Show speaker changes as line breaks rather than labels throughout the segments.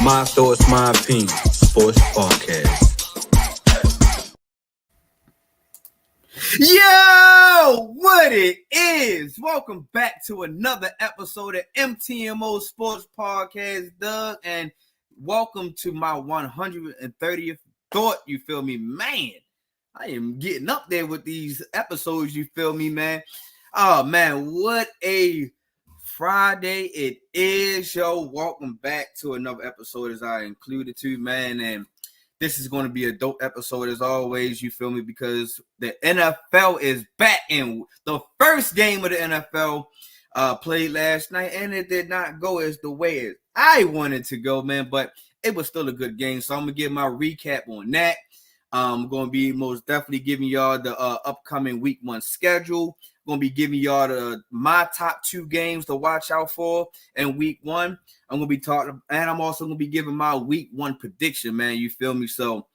My thoughts, my opinion. Sports podcast.
Yo, what it is? Welcome back to another episode of MTMO Sports Podcast, Doug, and welcome to my 130th thought. You feel me, man? I am getting up there with these episodes. You feel me, man? Oh man, what a Friday it is, yo. Welcome back to another episode, as I included to, man, and this is going to be a dope episode as always, you feel me, because the NFL is back, and the first game of the NFL played last night, and it did not go as the way as I wanted to go, man, but it was still a good game, so I'm going to give my recap on that. I'm going to be most definitely giving y'all the upcoming week 1 schedule. I'm going to be giving y'all my top 2 games to watch out for in week 1. I'm going to be talking, and I'm also going to be giving my week 1 prediction, man. You feel me? So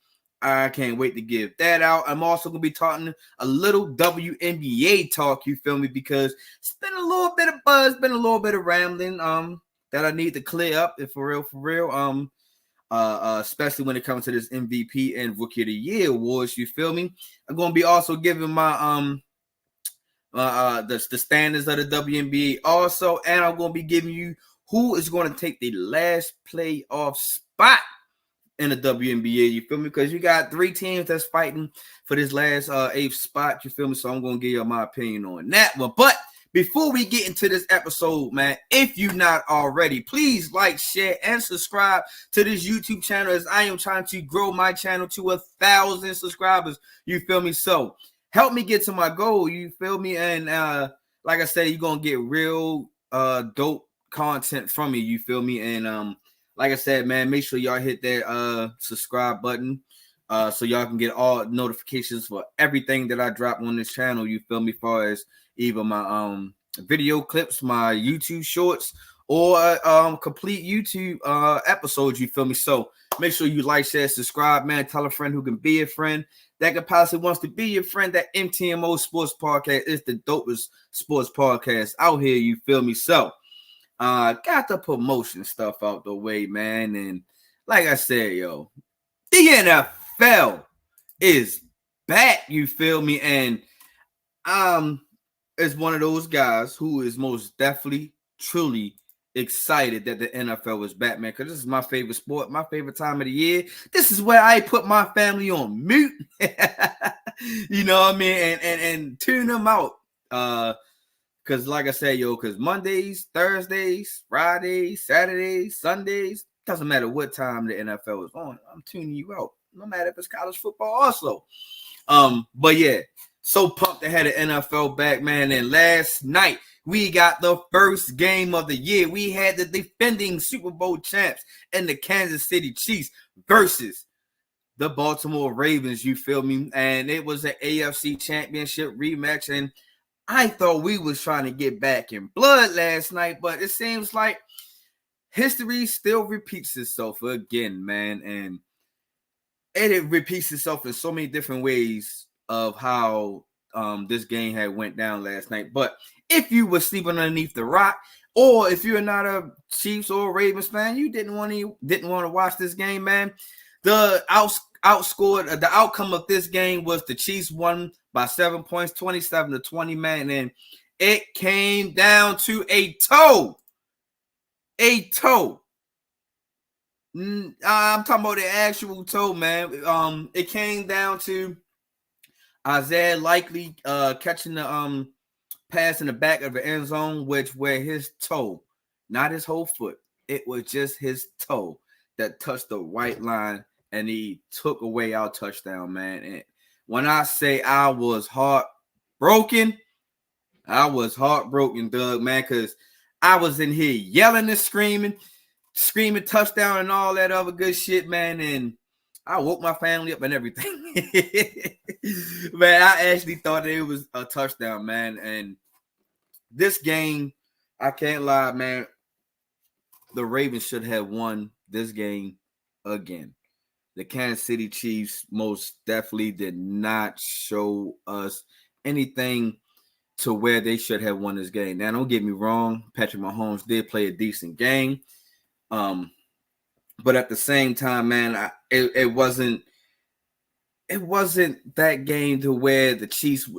I can't wait to give that out. I'm also going to be talking a little WNBA talk, you feel me? Because it's been a little bit of buzz, been a little bit of rambling that I need to clear up, if for real. Especially when it comes to this MVP and Rookie of the Year awards, you feel me? I'm going to be also giving my the standards of the WNBA also, and I'm going to be giving you who is going to take the last playoff spot in the WNBA, you feel me? Because you got 3 teams that's fighting for this last 8th spot, you feel me? So I'm going to give you my opinion on that one. But before we get into this episode, man, if you're not already, please like, share, and subscribe to this YouTube channel, as I am trying to grow my channel to 1,000 subscribers, you feel me? So help me get to my goal, you feel me? And like I said, you're going to get real dope content from me, you feel me? And like I said, man, make sure y'all hit that subscribe button so y'all can get all notifications for everything that I drop on this channel, you feel me, as far as either my video clips, my YouTube shorts, or complete YouTube episodes, you feel me? So make sure you like, share, subscribe, man. Tell a friend who can be a friend that could possibly wants to be your friend. That MTMO Sports Podcast is the dopest sports podcast out here, you feel me? So got the promotion stuff out the way, man. And like I said, yo, the NFL is back, you feel me? And is one of those guys who is most definitely, truly excited that the NFL is back, man, because this is my favorite sport, my favorite time of the year. This is where I put my family on mute. You know what I mean? And tune them out. Because like I said, yo, because Mondays, Thursdays, Fridays, Saturdays, Sundays, doesn't matter what time the NFL is on, I'm tuning you out. No matter if it's college football also. But yeah, so pumped to have the NFL back, man. And last night, we got the first game of the year. We had the defending Super Bowl champs and the Kansas City Chiefs versus the Baltimore Ravens, you feel me? And it was an AFC championship rematch. And I thought we was trying to get back in blood last night, but it seems like history still repeats itself again, man. And it repeats itself in so many different ways of how this game had went down last night. But if you were sleeping underneath the rock, or if you're not a Chiefs or Ravens fan, you didn't want to watch this game, man. The outscored the outcome of this game was the Chiefs won by 7 points, 27-20, man. And it came down to a toe. I'm talking about the actual toe, man. It came down to Isaiah Likely catching the pass in the back of the end zone, where his toe, not his whole foot, it was just his toe that touched the white line, and he took away our touchdown, man. And when I say I was heartbroken, Doug, man, because I was in here yelling and screaming touchdown and all that other good shit, man. And I woke my family up and everything. Man, I actually thought it was a touchdown, man. And this game, I can't lie, man, the Ravens should have won this game again. The Kansas City Chiefs most definitely did not show us anything to where they should have won this game. Now, don't get me wrong. Patrick Mahomes did play a decent game. But at the same time, man, it wasn't that game to where the Chiefs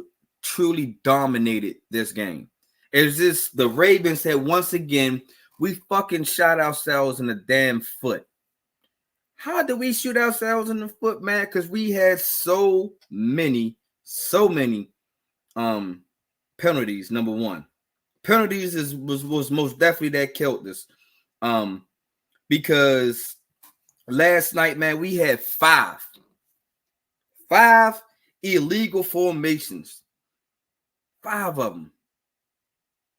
truly dominated this game. It was just the Ravens had once again, we fucking shot ourselves in the damn foot. How did we shoot ourselves in the foot, man? Because we had so many penalties. Number one, penalties was most definitely that killed us. Because last night, man, we had five illegal formations. 5 of them.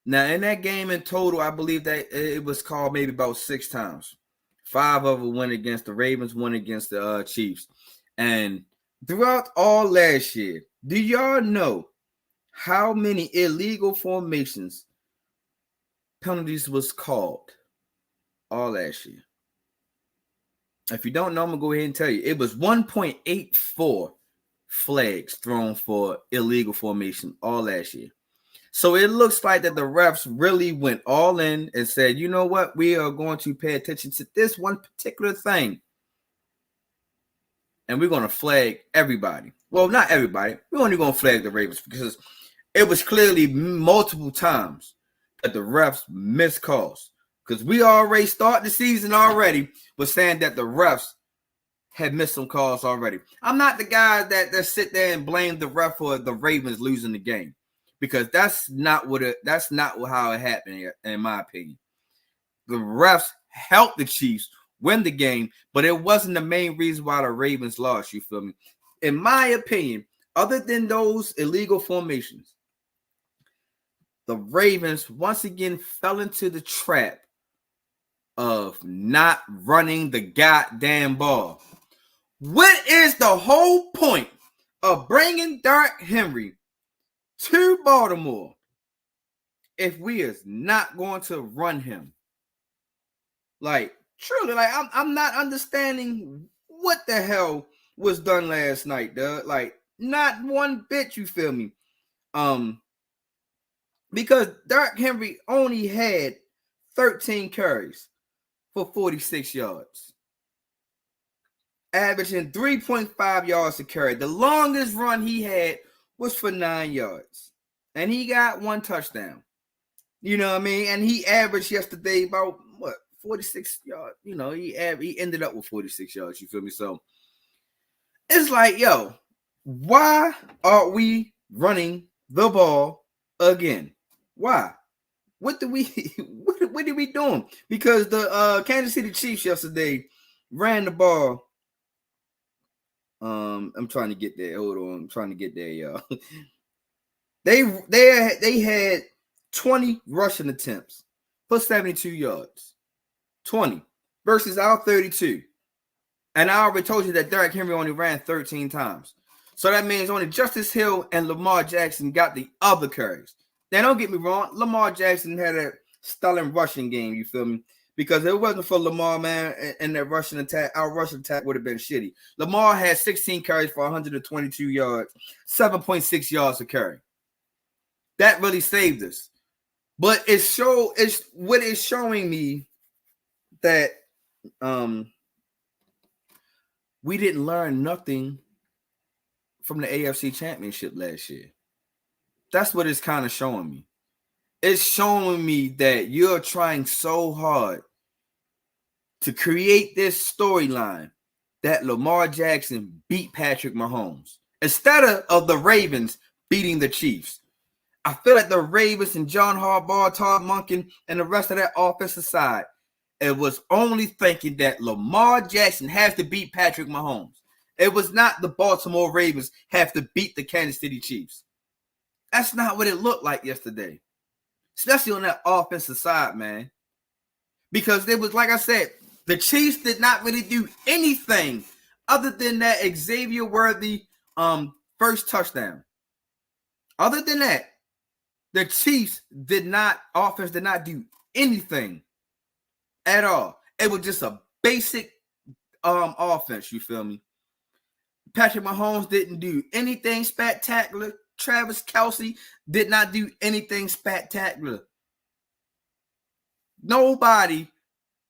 Now, in that game in total, I believe that it was called maybe about 6 times. 5 of them went against the Ravens, 1 against the Chiefs. And throughout all last year, do y'all know how many illegal formations penalties was called all last year? If you don't know, I'm going to go ahead and tell you. It was 1.84 flags thrown for illegal formation all last year. So it looks like that the refs really went all in and said, you know what? We are going to pay attention to this one particular thing. And we're going to flag everybody. Well, not everybody. We're only going to flag the Ravens because it was clearly multiple times that the refs missed calls. Because we already started the season already with saying that the refs had missed some calls already. I'm not the guy that sit there and blame the ref for the Ravens losing the game. Because that's not how it happened, in my opinion. The refs helped the Chiefs win the game, but it wasn't the main reason why the Ravens lost, you feel me? In my opinion, other than those illegal formations, the Ravens once again fell into the trap of not running the goddamn ball. What is the whole point of bringing Derrick Henry to Baltimore if we is not going to run him? Like, truly, like I'm not understanding what the hell was done last night, dude. Like, not one bit, you feel me? Because Derrick Henry only had 13 carries for 46 yards, averaging 3.5 yards a carry. The longest run he had was for 9 yards, and he got 1 touchdown. You know what I mean? And he averaged yesterday about 46 yards. You know, he ended up with 46 yards. You feel me? So it's like, yo, why are we running the ball again? Why? What did we doing? Because the Kansas City Chiefs yesterday ran the ball. I'm trying to get there. Hold on, I'm trying to get there, y'all. They had 20 rushing attempts for 72 yards. 20 versus our 32. And I already told you that Derrick Henry only ran 13 times. So that means only Justice Hill and Lamar Jackson got the other carries. Now, don't get me wrong. Lamar Jackson had a stellar rushing game, you feel me? Because if it wasn't for Lamar, man, and that rushing attack, our rushing attack would have been shitty. Lamar had 16 carries for 122 yards, 7.6 yards a carry. That really saved us. But it's what it's showing me that we didn't learn nothing from the AFC Championship last year. That's what it's kind of showing me. It's showing me that you're trying so hard to create this storyline that Lamar Jackson beat Patrick Mahomes instead of the Ravens beating the Chiefs. I feel like the Ravens and John Harbaugh, Todd Monken, and the rest of that offensive side, it was only thinking that Lamar Jackson has to beat Patrick Mahomes. It was not the Baltimore Ravens have to beat the Kansas City Chiefs. That's not what it looked like yesterday, especially on that offensive side, man. Because it was, like I said, the Chiefs did not really do anything other than that Xavier Worthy first touchdown. Other than that, the Chiefs offense did not do anything at all. It was just a basic offense, you feel me? Patrick Mahomes didn't do anything spectacular. Travis Kelce did not do anything spectacular. Nobody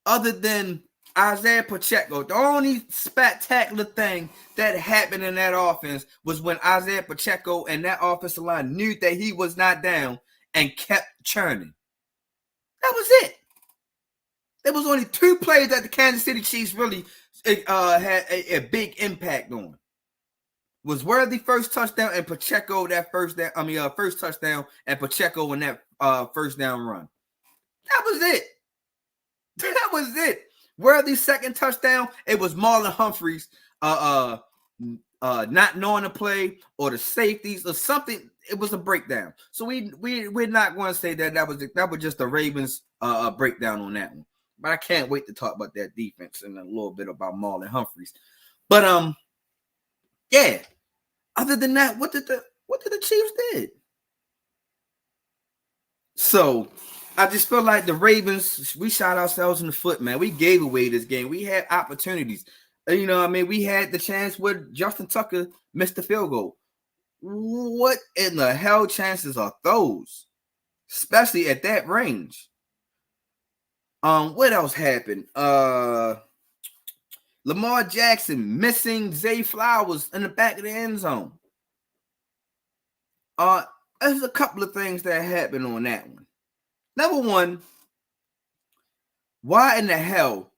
other than Isaiah Pacheco, the only spectacular thing that happened in that offense was when Isaiah Pacheco and that offensive line knew that he was not down and kept churning. That was it. There was only 2 plays that the Kansas City Chiefs really had a big impact on. Was Worthy first touchdown and Pacheco that first touchdown and Pacheco in that first down run. That was it. That was it. Worthy's second touchdown, it was Marlon Humphreys not knowing the play or the safeties or something. It was a breakdown. So we're not going to say that was just the Ravens breakdown on that one. But I can't wait to talk about that defense and a little bit about Marlon Humphreys. But yeah. Other than that, what did the Chiefs did? So I just feel like the Ravens, we shot ourselves in the foot, man. We gave away this game. We had opportunities. You know, I mean, we had the chance where Justin Tucker missed the field goal. What in the hell chances are those? Especially at that range. What else happened? Lamar Jackson missing Zay Flowers in the back of the end zone. There's a couple of things that happened on that one. Number one, why in the hell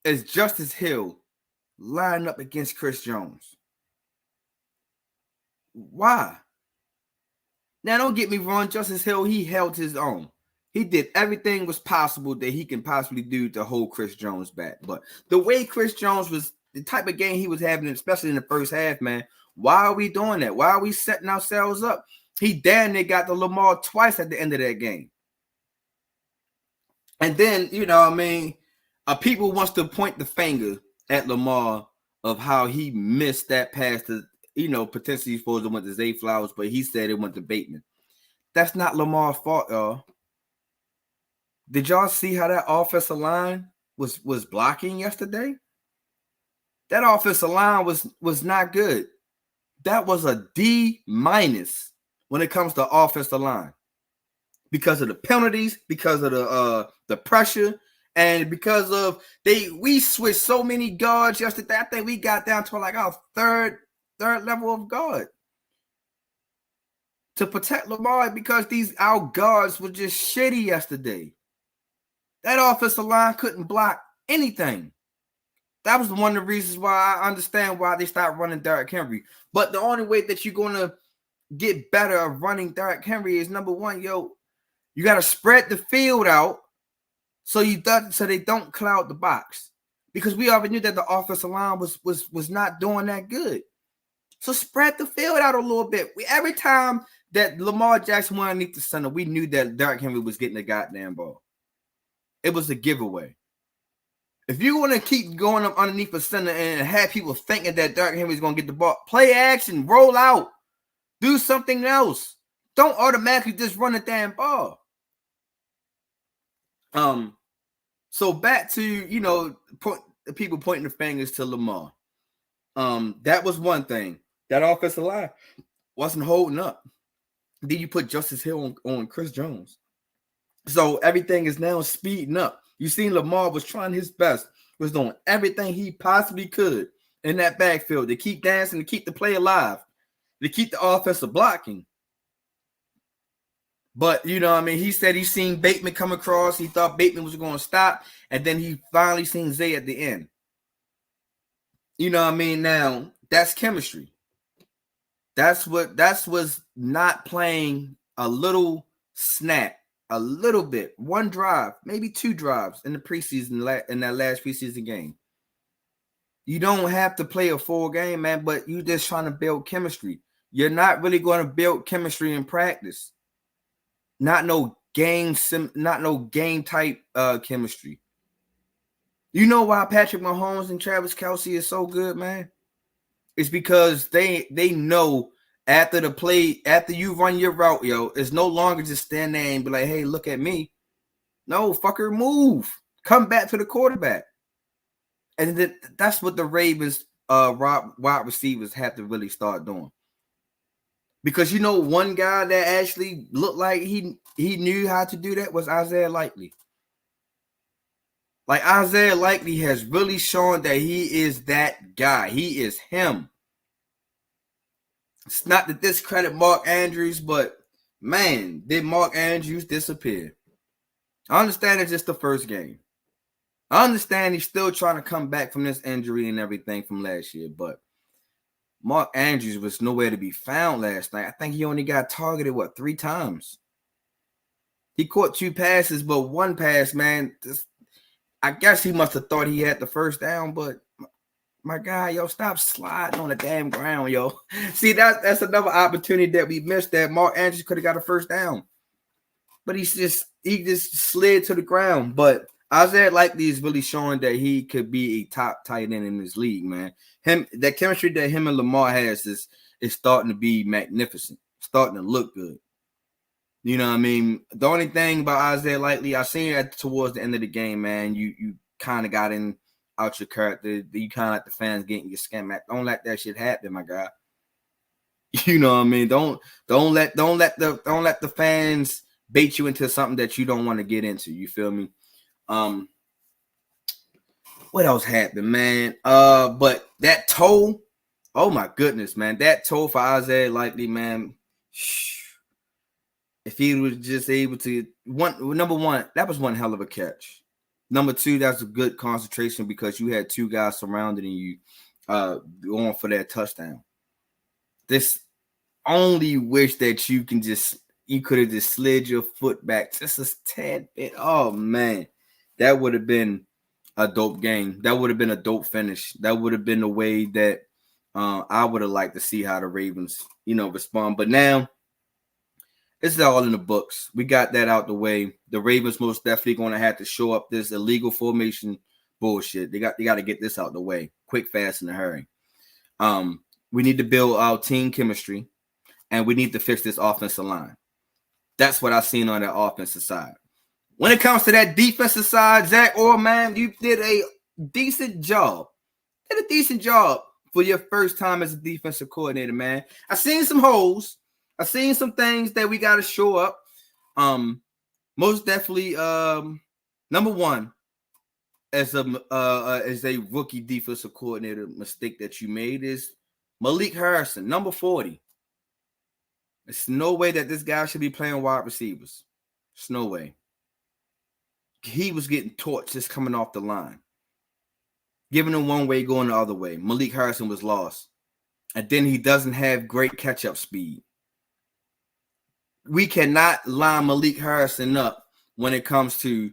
is Justice Hill lining up against Chris Jones? Why? Now, don't get me wrong. Justice Hill, he held his own. He did everything was possible that he can possibly do to hold Chris Jones back. But the way Chris Jones was, the type of game he was having, especially in the first half, man, why are we doing that? Why are we setting ourselves up? He damn near got the Lamar twice at the end of that game. And then, you know what I mean, people wants to point the finger at Lamar of how he missed that pass to, you know, potentially supposed to went to Zay Flowers, but he said it went to Bateman. That's not Lamar's fault, y'all. Did y'all see how that offensive line was blocking yesterday? That offensive line was not good. That was a D- when it comes to offensive line. Because of the penalties, because of the pressure, and because of we switched so many guards yesterday. I think we got down to like our third level of guard to protect Lamar because our guards were just shitty yesterday. That offensive line couldn't block anything. That was one of the reasons why I understand why they stopped running Derrick Henry. But the only way that you're gonna get better at running Derrick Henry is number one, you got to spread the field out so they don't cloud the box. Because we already knew that the offensive line was not doing that good. So spread the field out a little bit. Every time that Lamar Jackson went underneath the center, we knew that Derrick Henry was getting the goddamn ball. It was a giveaway. If you want to keep going up underneath the center and have people thinking that Derrick Henry is going to get the ball, play action, roll out, do something else. Don't automatically just run the damn ball. So back to, people pointing the fingers to Lamar. That was one thing. That offensive line wasn't holding up. Then you put Justice Hill on Chris Jones. So everything is now speeding up. You seen Lamar was trying his best, was doing everything he possibly could in that backfield to keep dancing, to keep the play alive, to keep the offensive blocking. But, he said he seen Bateman come across. He thought Bateman was going to stop. And then he finally seen Zay at the end. Now, that's chemistry. That's was not playing a little snap, a little bit. One drive, maybe 2 drives in the preseason, in that last preseason game. You don't have to play a full game, man, but you just trying to build chemistry. You're not really going to build chemistry in practice. Not no game type chemistry. You know why Patrick Mahomes and Travis Kelce is so good, man? It's because they know after the play, after you run your route, it's no longer just stand there and be like, hey, look at me. No, fucker, move. Come back to the quarterback. And that's what the Ravens wide receivers have to really start doing. Because one guy that actually looked like he knew how to do that was Isaiah Likely. Like Isaiah Likely has really shown that he is that guy. He is him. It's not to discredit Mark Andrews, but man, did Mark Andrews disappear? I understand it's just the first game. I understand he's still trying to come back from this injury and everything from last year, but Mark Andrews was nowhere to be found last night. I think he only got targeted, 3 times? He caught 2 passes, but 1 pass, man. I guess he must have thought he had the first down, but my guy, yo, stop sliding on the damn ground, yo. See, that's another opportunity that we missed that Mark Andrews could have got a first down. But he just slid to the ground. But Isaiah Likely is really showing that he could be a top tight end in this league, man. That chemistry that him and Lamar has is starting to be magnificent, starting to look good. You know what I mean? The only thing about Isaiah Likely, I seen it towards the end of the game, man. You kind of got out your character. You kind of let the fans get in your skin. Don't let that shit happen, my guy. You know what I mean? Don't let the fans bait you into something that you don't want to get into. You feel me? What else happened, man? But that toe, oh my goodness, man. That toe for Isaiah Likely, man. If he was just able to number one, that was one hell of a catch. Number 2, that's a good concentration because you had 2 guys surrounding you going for that touchdown. This only wish that you could have just slid your foot back just a tad bit. Oh man, that would have been a dope game. That would have been a dope finish. That would have been the way that I would have liked to see how the Ravens, respond. But now it's all in the books. We got that out the way. The Ravens most definitely going to have to show up this illegal formation bullshit. They got to get this out the way quick, fast, in a hurry. We need to build our team chemistry, and we need to fix this offensive line. That's what I've seen on that offensive side. When it comes to that defensive side, Zach Orr, man, you did a decent job. For your first time as a defensive coordinator, man. I seen some holes. I seen some things that we got to show up. Most definitely, number one, as a rookie defensive coordinator, mistake that you made is Malik Harrison, number 40. There's no way that this guy should be playing wide receivers. There's no way. He was getting torched just coming off the line. Giving him one way, going the other way. Malik Harrison was lost. And then he doesn't have great catch-up speed. We cannot line Malik Harrison up when it comes to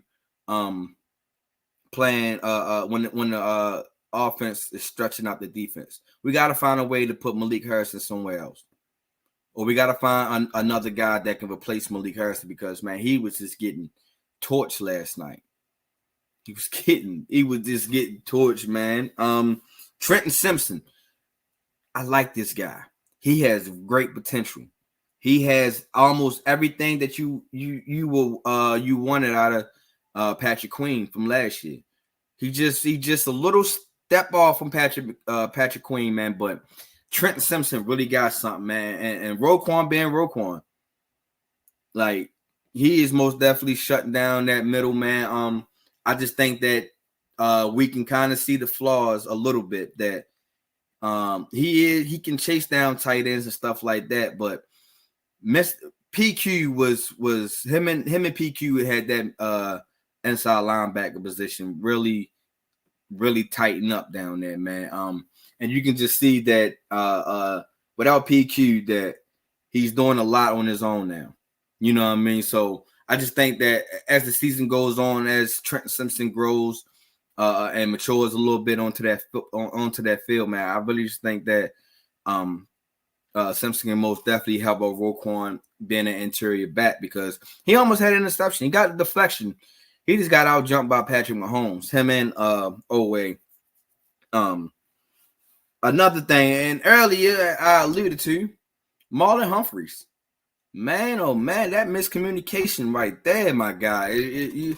playing when the offense is stretching out the defense. We got to find a way to put Malik Harrison somewhere else. Or we got to find another guy that can replace Malik Harrison because, man, he was just getting torched last night. He was just getting torched, man. Trenton Simpson. I like this guy. He has great potential. He has almost everything that you wanted out of Patrick Queen from last year. He just a little step off from Patrick Queen, man. But Trenton Simpson really got something, man. And Roquan being Roquan, like he is most definitely shutting down that middle, man. I just think that we can kind of see the flaws a little bit. That he can chase down tight ends and stuff like that, but Mr. PQ was him and PQ had that inside linebacker position really tighten up down there, man. And you can just see that without PQ that he's doing a lot on his own now. You know what I mean? So I just think that as the season goes on, as Trenton Simpson grows and matures a little bit onto that field, man, I really just think that Simpson can most definitely help out Roquan being an interior back because he almost had an interception. He got a deflection. He just got out jumped by Patrick Mahomes. Him and Oweh. Another thing, and earlier I alluded to Marlon Humphreys. Man, oh man, that miscommunication right there, my guy.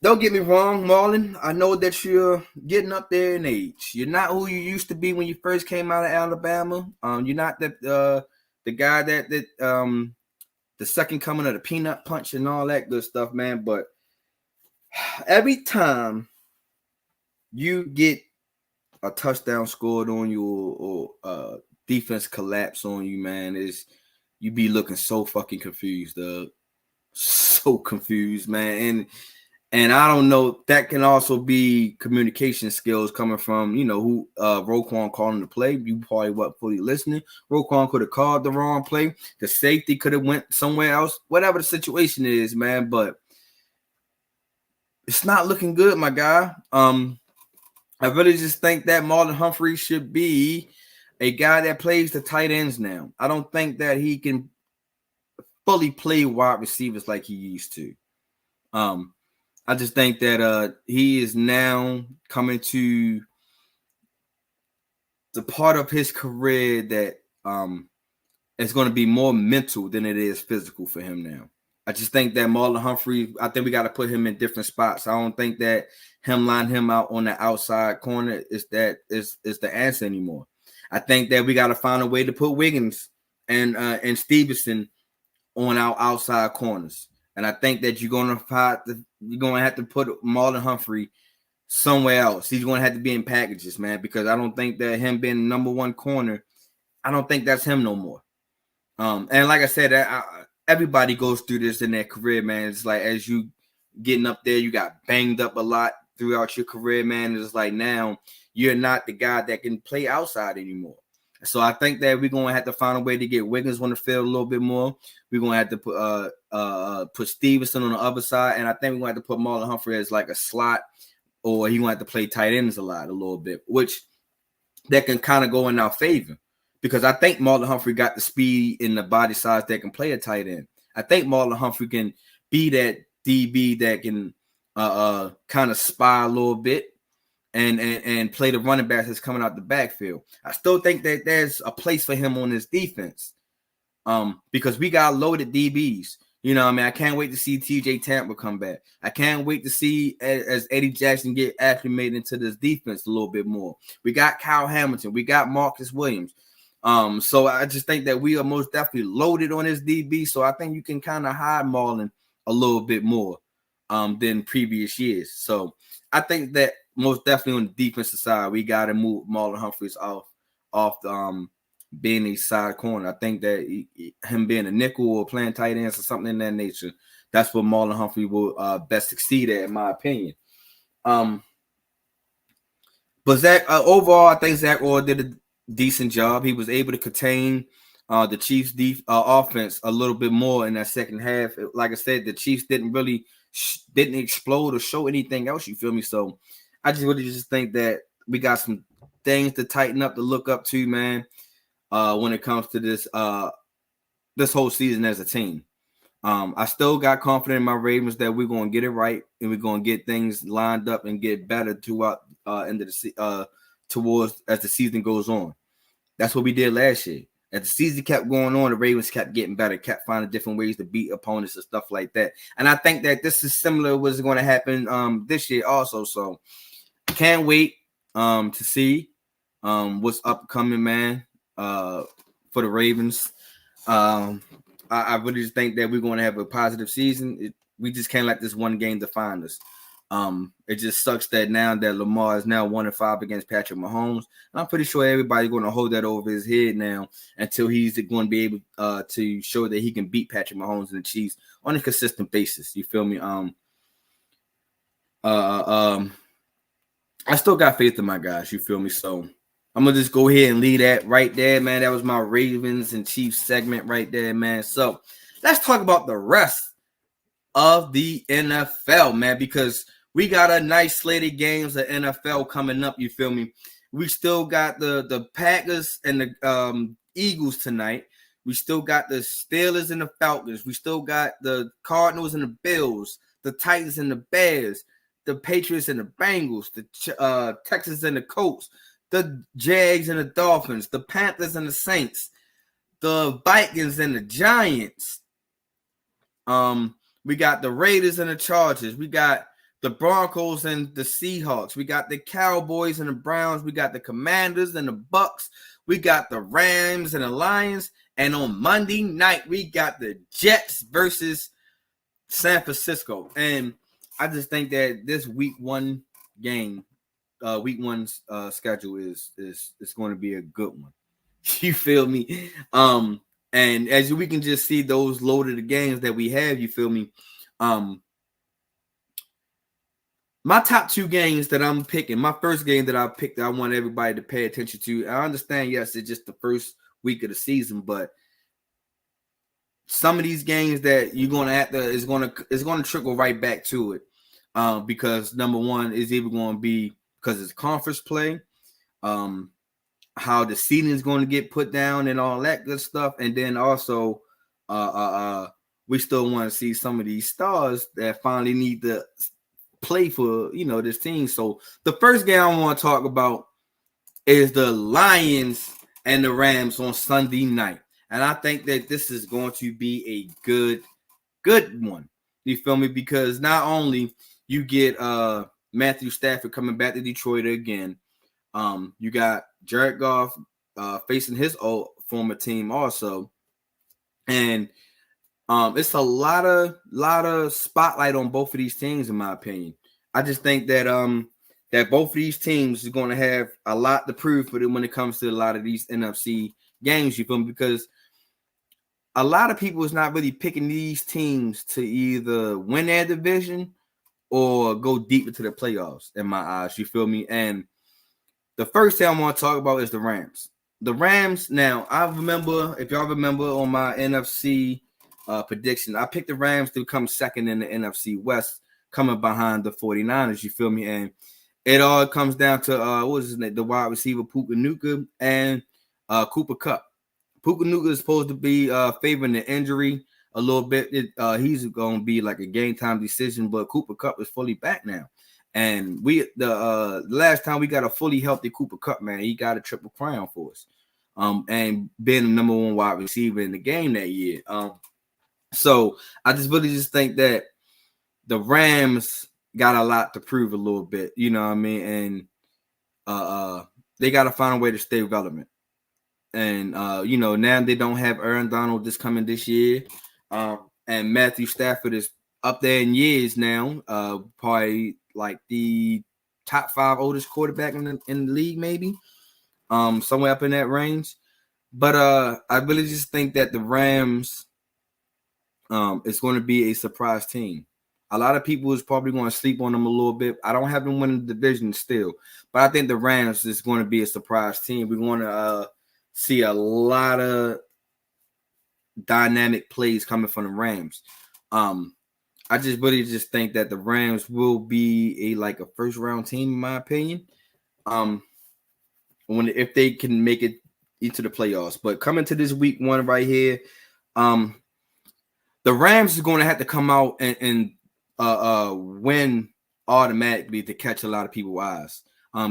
Don't get me wrong, Marlon. I know that you're getting up there in age. You're not who you used to be when you first came out of Alabama. You're not the guy that the second coming of the peanut punch and all that good stuff, man. But Every time you get a touchdown scored on you or defense collapse on you, man, you be looking so fucking confused, so confused, man. And I don't know, that can also be communication skills coming from, who Roquan calling the play. You probably wasn't fully listening. Roquan could have called the wrong play. The safety could have went somewhere else. Whatever the situation is, man, but it's not looking good, my guy. I really just think that Marlon Humphrey should be a guy that plays the tight ends now. I don't think that he can fully play wide receivers like he used to. I just think that he is now coming to the part of his career that it's going to be more mental than it is physical for him now. I just think that Marlon Humphrey, I think we got to put him in different spots. I don't think that line him out on the outside corner is the answer anymore. I think that we got to find a way to put Wiggins and Stevenson on our outside corners. And I think that you're going to have to put Marlon Humphrey somewhere else. He's going to have to be in packages, man, because I don't think that him being the number one corner, I don't think that's him no more. And like I said, everybody goes through this in their career, man. It's like as you getting up there, you got banged up a lot throughout your career, man. It's like now you're not the guy that can play outside anymore. So I think that we're going to have to find a way to get Wiggins on the field a little bit more. We're going to have to put Stevenson on the other side, and I think we're going to have to put Marlon Humphrey as like a slot, or he's going to have to play tight ends a little bit, which that can kind of go in our favor because I think Marlon Humphrey got the speed and the body size that can play a tight end. I think Marlon Humphrey can be that DB that can kind of spy a little bit. And play the running back that's coming out the backfield. I still think that there's a place for him on this defense because we got loaded DBs. You know what I mean? I can't wait to see TJ Tampa come back. I can't wait to see as Eddie Jackson get acclimated into this defense a little bit more. We got Kyle Hamilton. We got Marcus Williams. So I just think that we are most definitely loaded on this DB. So I think you can kind of hide Marlon a little bit more than previous years. So I think that most definitely on the defensive side, we got to move Marlon Humphreys off being a side corner. I think that him being a nickel or playing tight ends or something in that nature, that's what Marlon Humphrey will best succeed at, in my opinion. But Zach, overall, I think Zach Orr did a decent job. He was able to contain the Chiefs' offense a little bit more in that second half. Like I said, the Chiefs didn't explode or show anything else. You feel me? So I just really just think that we got some things to tighten up, to look up to, man, when it comes to this whole season as a team. I still got confidence in my Ravens that we're going to get it right and we're going to get things lined up and get better throughout towards as the season goes on. That's what we did last year. As the season kept going on, the Ravens kept getting better, kept finding different ways to beat opponents and stuff like that. And I think that this is similar to what's going to happen this year also. So can't wait to see what's upcoming, man, for the Ravens. I really just think that we're going to have a positive season. We just can't let this one game define us. It just sucks that now that Lamar is now 1-5 against Patrick Mahomes. I'm pretty sure everybody's going to hold that over his head now until he's going to be able to show that he can beat Patrick Mahomes and the Chiefs on a consistent basis. You feel me? I still got faith in my guys. You feel me? So I'm going to just go ahead and leave that right there, man. That was my Ravens and Chiefs segment right there, man. So let's talk about the rest of the NFL, man, because we got a nice slate of games of NFL coming up. You feel me? We still got the Packers and the Eagles tonight. We still got the Steelers and the Falcons. We still got the Cardinals and the Bills, the Titans and the Bears, the Patriots and the Bengals, the Texans and the Colts, the Jags and the Dolphins, the Panthers and the Saints, the Vikings and the Giants. We got the Raiders and the Chargers. We got the Broncos and the Seahawks. We got the Cowboys and the Browns. We got the Commanders and the Bucks. We got the Rams and the Lions. And on Monday night, we got the Jets versus San Francisco. And I just think that this week one game, week one's schedule is going to be a good one. You feel me? And as we can just see those loaded the games that we have, you feel me? My top two games that I'm picking, my first game that I picked, I want everybody to pay attention to. I understand, yes, it's just the first week of the season, but some of these games that you're gonna have to is gonna trickle right back to it. Because number one is either going to be because it's conference play, how the seeding is going to get put down and all that good stuff, and then also we still want to see some of these stars that finally need to play for this team. So the first game I want to talk about is the Lions and the Rams on Sunday night, and I think that this is going to be a good one. You feel me? Because not only you get Matthew Stafford coming back to Detroit again, you got Jared Goff facing his old former team also, and it's a lot of spotlight on both of these teams, in my opinion. I just think that that both of these teams is going to have a lot to prove for them when it comes to a lot of these NFC games. You feel me? Because a lot of people is not really picking these teams to either win their division or go deep into the playoffs, in my eyes. You feel me? And the first thing I want to talk about is the Rams. The Rams, now, I remember, if y'all remember on my NFC prediction, I picked the Rams to come second in the NFC West, coming behind the 49ers, you feel me? And it all comes down to, what is his name, the wide receiver, Puka Nacua, and Cooper Kupp. Puka Nacua is supposed to be favoring the injury a little bit. He's going to be like a game time decision, but Cooper Kupp is fully back now. And the last time we got a fully healthy Cooper Kupp, man, he got a triple crown for us. And being the number one wide receiver in the game that year. So I just think that the Rams got a lot to prove a little bit, you know what I mean? And they got to find a way to stay relevant. And now they don't have Aaron Donald this year. And Matthew Stafford is up there in years now, probably like the top 5 oldest quarterback in the league, maybe, somewhere up in that range. But I really just think that the Rams is going to be a surprise team. A lot of people is probably going to sleep on them a little bit. I don't have them winning the division still, but I think the Rams is going to be a surprise team. We're going to see a lot of dynamic plays coming from the Rams. I really think that the Rams will be a first round team, in my opinion. If they can make it into the playoffs. But coming to this week one right here, the Rams is going to have to come out and win automatically to catch a lot of people's eyes.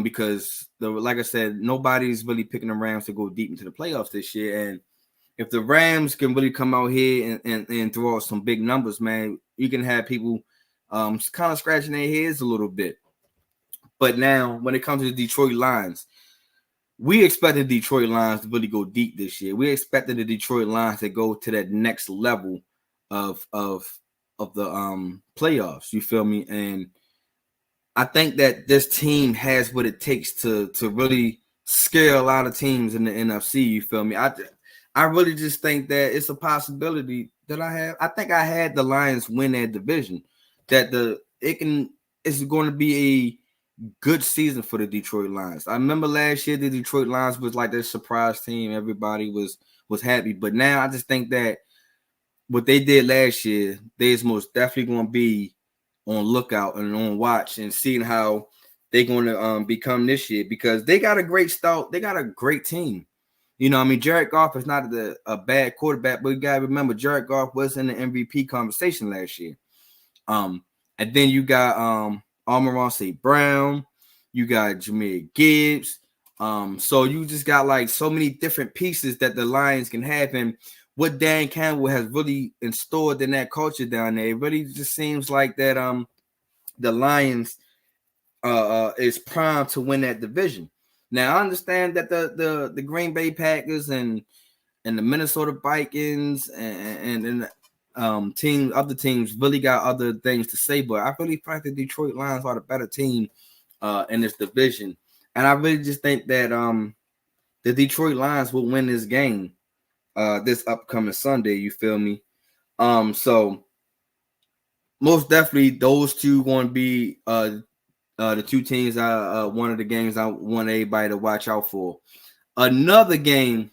Because like I said, nobody's really picking the Rams to go deep into the playoffs this year. And if the Rams can really come out here and throw out some big numbers, man, you can have people kind of scratching their heads a little bit. But now, when it comes to the Detroit Lions, we expected the Detroit Lions to really go deep this year. We expected the Detroit Lions to go to that next level of the playoffs. You feel me? And I think that this team has what it takes to really scare a lot of teams in the NFC. You feel me? I really just think that it's a possibility that I think I had the Lions win that division. That it's going to be a good season for the Detroit Lions. I remember last year the Detroit Lions was like their surprise team. Everybody was happy. But now I just think that what they did last year, they's most definitely going to be on lookout and on watch and seeing how they're going to become this year, because they got a great start. They got a great team. You know, I mean, Jared Goff is not a bad quarterback, but you got to remember Jared Goff was in the MVP conversation last year. And then you got Amon-Ra St. Brown, you got Jahmyr Gibbs. So you just got like so many different pieces that the Lions can have. And what Dan Campbell has really installed in that culture down there, it really just seems like that the Lions is primed to win that division. Now, I understand that the Green Bay Packers and the Minnesota Vikings and Other teams really got other things to say, but I really think the Detroit Lions are the better team in this division. And I really just think that the Detroit Lions will win this game this upcoming Sunday. You feel me? So most definitely those two going to be the two teams. One of the games I want everybody to watch out for. Another game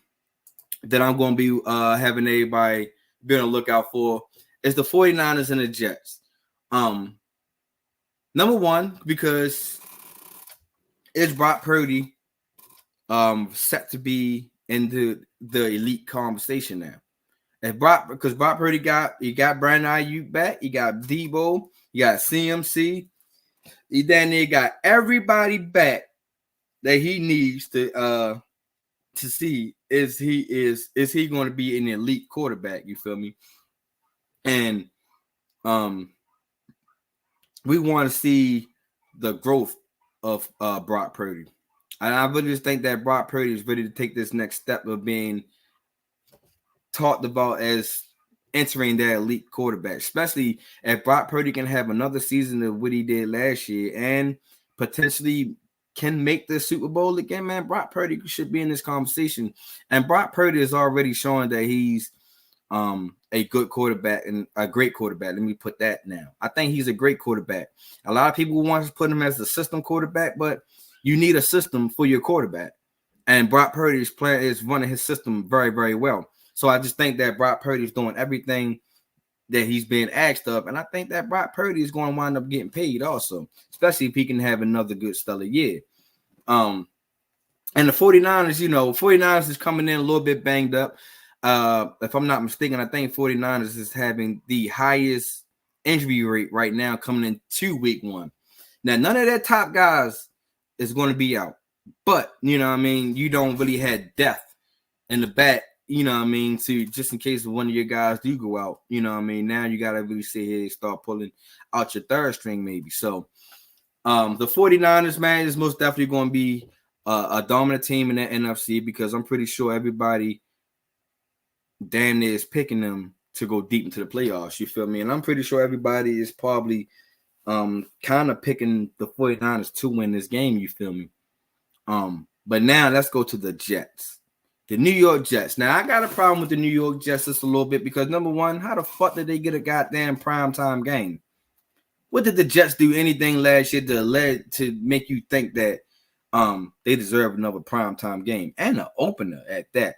that I'm going to be having everybody be on the lookout for is the 49ers and the Jets. Number one, because it's Brock Purdy set to be into the elite conversation now. Because Brock Purdy got Brandon Ayuk back, you got Debo, you got CMC, he got everybody back that he needs to see is he going to be an elite quarterback? You feel me? And we want to see the growth of Brock Purdy. And I really just think that Brock Purdy is ready to take this next step of being talked about as entering that elite quarterback, especially if Brock Purdy can have another season of what he did last year and potentially can make the Super Bowl again, man. Brock Purdy should be in this conversation. And Brock Purdy is already showing that he's a good quarterback and a great quarterback. Let me put that now. I think he's a great quarterback. A lot of people want to put him as the system quarterback, but you need a system for your quarterback. And Brock Purdy is running his system very, very well. So I just think that Brock Purdy is doing everything that he's being asked of. And I think that Brock Purdy is going to wind up getting paid also, especially if he can have another good stellar year. And the 49ers, 49ers is coming in a little bit banged up. If I'm not mistaken, I think 49ers is having the highest injury rate right now coming into week 1. Now, none of their top guys is going to be out. But, you don't really have depth in the back, to just in case one of your guys do go out, now you got to really sit here and start pulling out your third string maybe. So the 49ers, man, is most definitely going to be a dominant team in the NFC because I'm pretty sure everybody damn near is picking them to go deep into the playoffs. You feel me? And I'm pretty sure everybody is probably kind of picking the 49ers to win this game. You feel me? But now let's go to the Jets. The New York Jets. Now, I got a problem with the New York Jets just a little bit because, number one, how the fuck did they get a goddamn primetime game? What did the Jets do anything last year to make you think that they deserve another primetime game and an opener at that?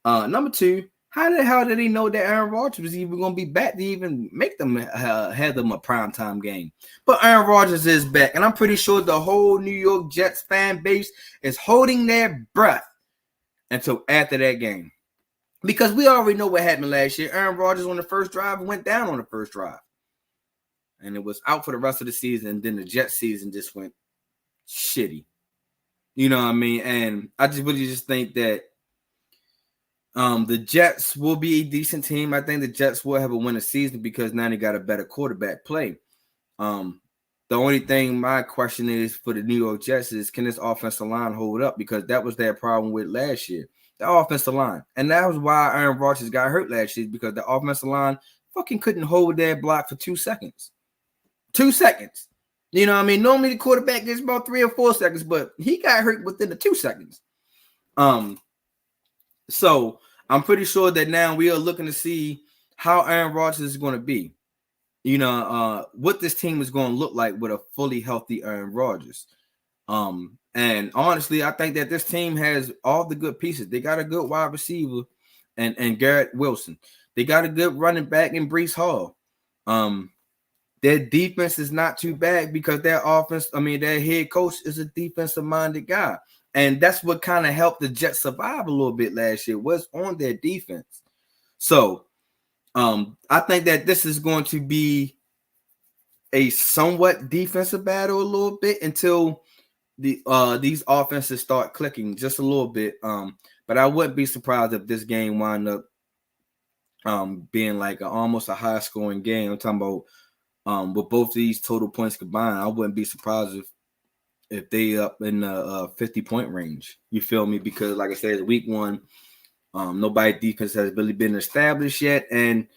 Number two, how the hell did he know that Aaron Rodgers was even going to be back to even make them have them a primetime game? But Aaron Rodgers is back, and I'm pretty sure the whole New York Jets fan base is holding their breath until after that game. Because we already know what happened last year. Aaron Rodgers on the first drive went down on the first drive. And it was out for the rest of the season. And then the Jets season just went shitty. You know what I mean? And I just really just think that the Jets will be a decent team. I think the Jets will have a winning season because now they got a better quarterback play. The only thing my question is for the New York Jets is, can this offensive line hold up? Because that was their problem with last year, the offensive line. And that was why Aaron Rodgers got hurt last year, because the offensive line fucking couldn't hold their block for 2 seconds. 2 seconds. You know what I mean? Normally the quarterback gets about 3 or 4 seconds, but he got hurt within the 2 seconds. So I'm pretty sure that now we are looking to see how Aaron Rodgers is going to be. What this team is going to look like with a fully healthy Aaron Rodgers. And honestly, I think that this team has all the good pieces. They got a good wide receiver and Garrett Wilson. They got a good running back in Breece Hall. Their defense is not too bad because their head coach is a defensive-minded guy. And that's what kind of helped the Jets survive a little bit last year, was on their defense. So, I think that this is going to be a somewhat defensive battle a little bit until these offenses start clicking just a little bit. But I wouldn't be surprised if this game wind up being like almost a high-scoring game. I'm talking about with both of these total points combined. I wouldn't be surprised if they up in the 50-point range. You feel me? Because like I said, week 1. Nobody defense has really been established yet. And,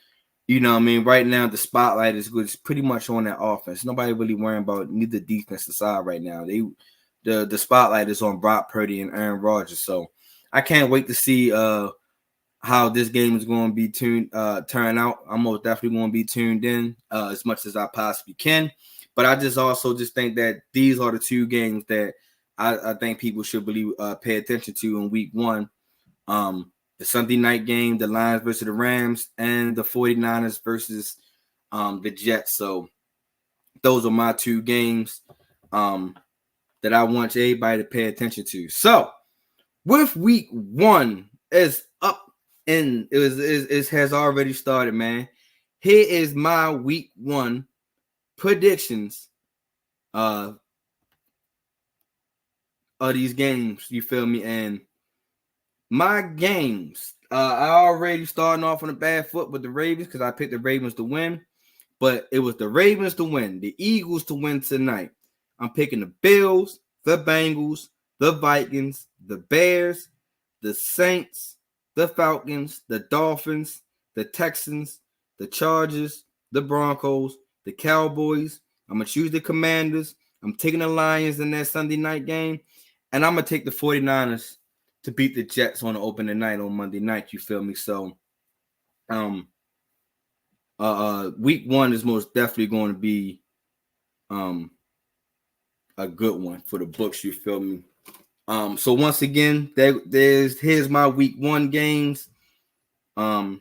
You know what I mean? Right now, the spotlight is good. It's pretty much on that offense. Nobody really worrying about neither defensive side right now. The spotlight is on Brock Purdy and Aaron Rodgers. So I can't wait to see how this game is going to be turn out. I'm most definitely going to be tuned in as much as I possibly can. But I also think that these are the two games that I think people should really pay attention to in week one. The Sunday night game, the Lions versus the Rams, and the 49ers versus the Jets. So those are my two games that I want everybody to pay attention to. So with week one is up and it has already started, man. Here is my week one predictions of these games. You feel me? And my games, I already starting off on a bad foot with the Ravens because I picked the Ravens to win, but it was the Ravens to win, the Eagles to win tonight. I'm picking the Bills, the Bengals, the Vikings, the Bears, the Saints, the Falcons, the Dolphins, the Texans, the Chargers, the Broncos, the Cowboys. I'm going to choose the Commanders. I'm taking the Lions in that Sunday night game, and I'm going to take the 49ers to beat the Jets on the opening night on Monday night. You feel me? So, week one is most definitely going to be a good one for the books. You feel me? So once again, here's my week one games that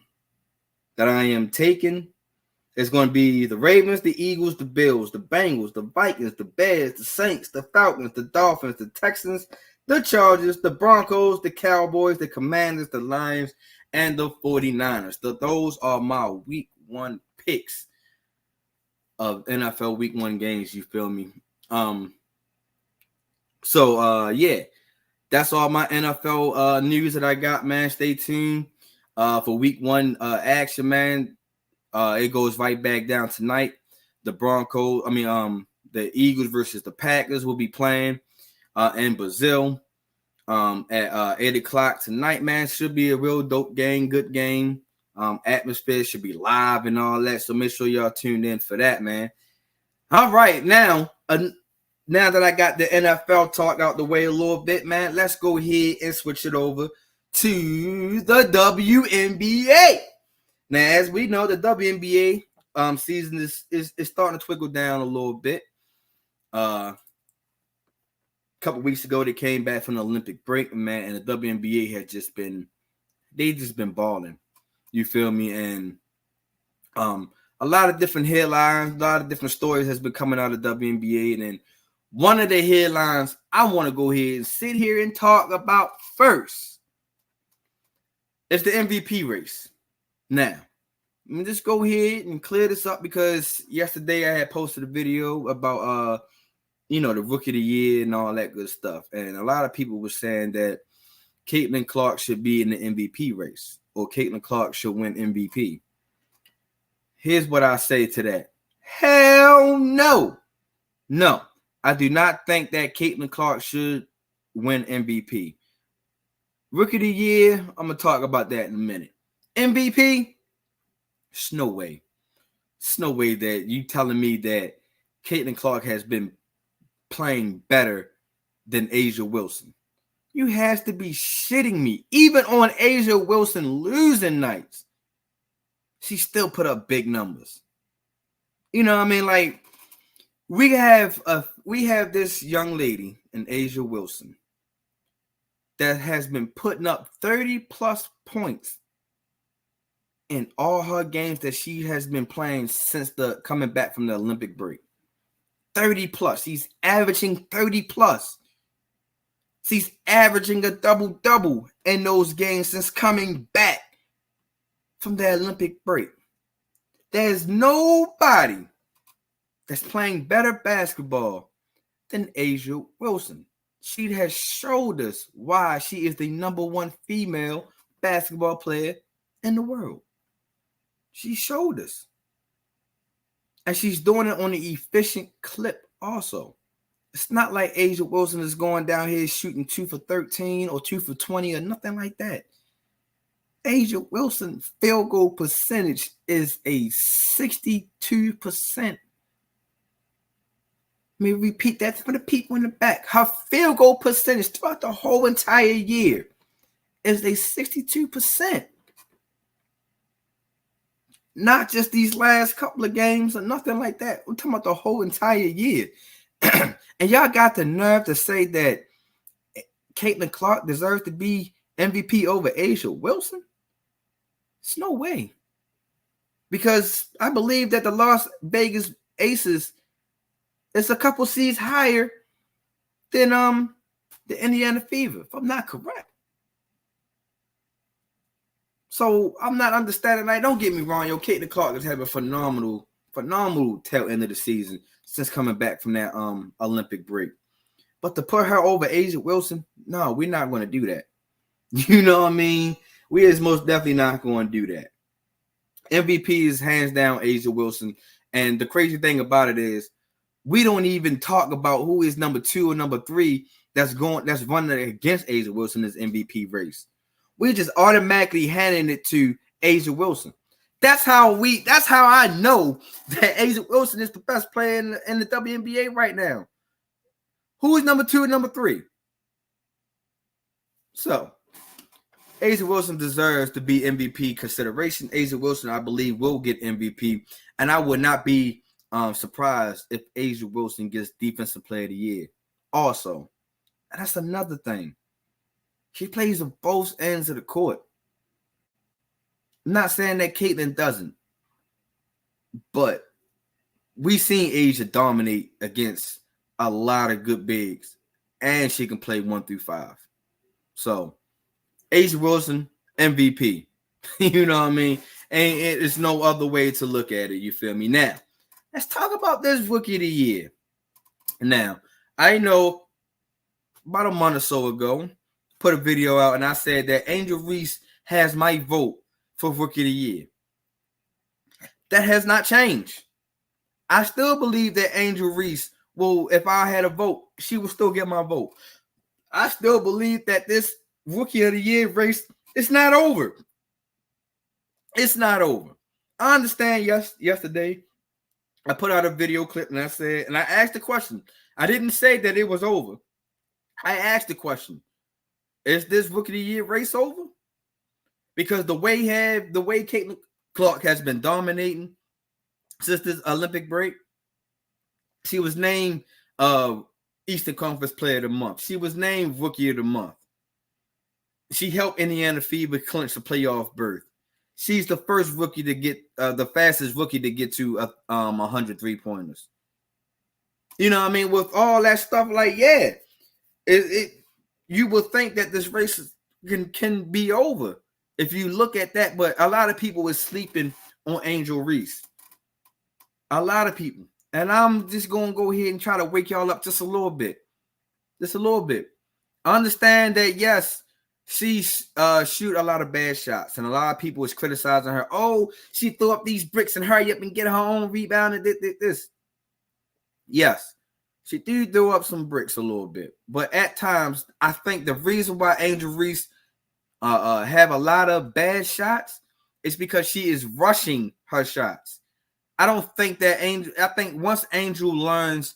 I am taking. It's going to be the Ravens, the Eagles, the Bills, the Bengals, the Vikings, the Bears, the Saints, the Falcons, the Dolphins, the Texans, the Chargers, the Broncos, the Cowboys, the Commanders, the Lions, and the 49ers. Those are my week one picks of NFL week one games. You feel me? Yeah, that's all my NFL news that I got, man. Stay tuned for week one action, man. It goes right back down tonight. The Eagles versus the Packers will be playing in Brazil at 8 o'clock tonight, man. Should be a real dope game, good game. Atmosphere should be live and all that, so make sure y'all tuned in for that, man. All right, now that I got the NFL talk out the way a little bit, man, let's go ahead and switch it over to the WNBA. Now, as we know, the WNBA season is starting to twinkle down a little bit. A couple weeks ago, they came back from the Olympic break, man, and the WNBA had just been balling. You feel me? And a lot of different headlines, a lot of different stories has been coming out of WNBA. And then one of the headlines I want to go ahead and sit here and talk about first is the MVP race. Now, let me just go ahead and clear this up because yesterday I had posted a video about the rookie of the year and all that good stuff. And a lot of people were saying that Caitlin Clark should be in the MVP race or Caitlin Clark should win MVP. Here's what I say to that. Hell no. No, I do not think that Caitlin Clark should win MVP. Rookie of the year, I'm going to talk about that in a minute. MVP, it's no way. It's no way that you telling me that Caitlin Clark has been playing better than Asia Wilson. You has to be shitting me. Even on Asia Wilson losing nights, she still put up big numbers. You know what I mean? Like, we have this young lady in Asia Wilson that has been putting up 30 plus points in all her games that she has been playing since the coming back from the Olympic break. 30 plus. She's averaging 30 plus. She's averaging a double-double in those games since coming back from the Olympic break. There's nobody that's playing better basketball than Asia Wilson. She has showed us why she is the number one female basketball player in the world. She showed us. And she's doing it on an efficient clip also. It's not like Asia Wilson is going down here shooting 2 for 13 or 2 for 20 or nothing like that. A'ja Wilson field goal percentage is a 62%. Let me repeat that for the people in the back. Her field goal percentage throughout the whole entire year is a 62%. Not just these last couple of games or nothing like that. We're talking about the whole entire year. And y'all got the nerve to say that Caitlin Clark deserves to be MVP over A'ja Wilson? It's no way. Because I believe that the Las Vegas Aces is a couple seeds higher than the Indiana Fever, if I'm not correct. So I'm not understanding. Like, don't get me wrong, yo, Caitlin Clark is having a phenomenal tail end of the season since coming back from that Olympic break. But to put her over A'ja Wilson, no, we're not going to do that. You know what I mean? We is most definitely not going to do that. MVP is hands down A'ja Wilson. And the crazy thing about it is we don't even talk about who is number 2 or number 3 that's running against A'ja Wilson in this MVP race. We just automatically handing it to A'ja Wilson. That's how I know that A'ja Wilson is the best player in the WNBA right now. Who is number 2 and number 3? So, A'ja Wilson deserves to be MVP consideration. A'ja Wilson, I believe, will get MVP. And I would not be surprised if A'ja Wilson gets Defensive Player of the Year. Also, and that's another thing. She plays on both ends of the court. I'm not saying that Caitlin doesn't. But we've seen A'ja dominate against a lot of good bigs. And she can play 1 through 5. So, A'ja Wilson, MVP. You know what I mean? And it's no other way to look at it. You feel me? Now, let's talk about this Rookie of the Year. Now, I know about a month or so ago, put a video out, and I said that Angel Reese has my vote for Rookie of the Year. That has not changed. I still believe that Angel Reese will, if I had a vote, she will still get my vote. I still believe that this Rookie of the Year race, it's not over. It's not over. I understand yesterday I put out a video clip and I asked the question. I didn't say that it was over. I asked the question. Is this Rookie of the Year race over? Because the way Caitlin Clark has been dominating since this Olympic break, she was named Eastern Conference Player of the Month. She was named Rookie of the Month. She helped Indiana Fever clinch the playoff berth. She's the first rookie to get the fastest rookie to get to 100 3-pointers. You know what I mean? With all that stuff, like, yeah, you would think that this race can be over if you look at that. But a lot of people is sleeping on Angel Reese. A lot of people. And I'm just going to go ahead and try to wake y'all up just a little bit. Just a little bit. I understand that, yes, she shoot a lot of bad shots. And a lot of people is criticizing her. Oh, she threw up these bricks and hurry up and get her own rebound and did this. Yes, she did throw up some bricks a little bit. But at times, I think the reason why Angel Reese have a lot of bad shots is because she is rushing her shots. I don't think that I think once Angel learns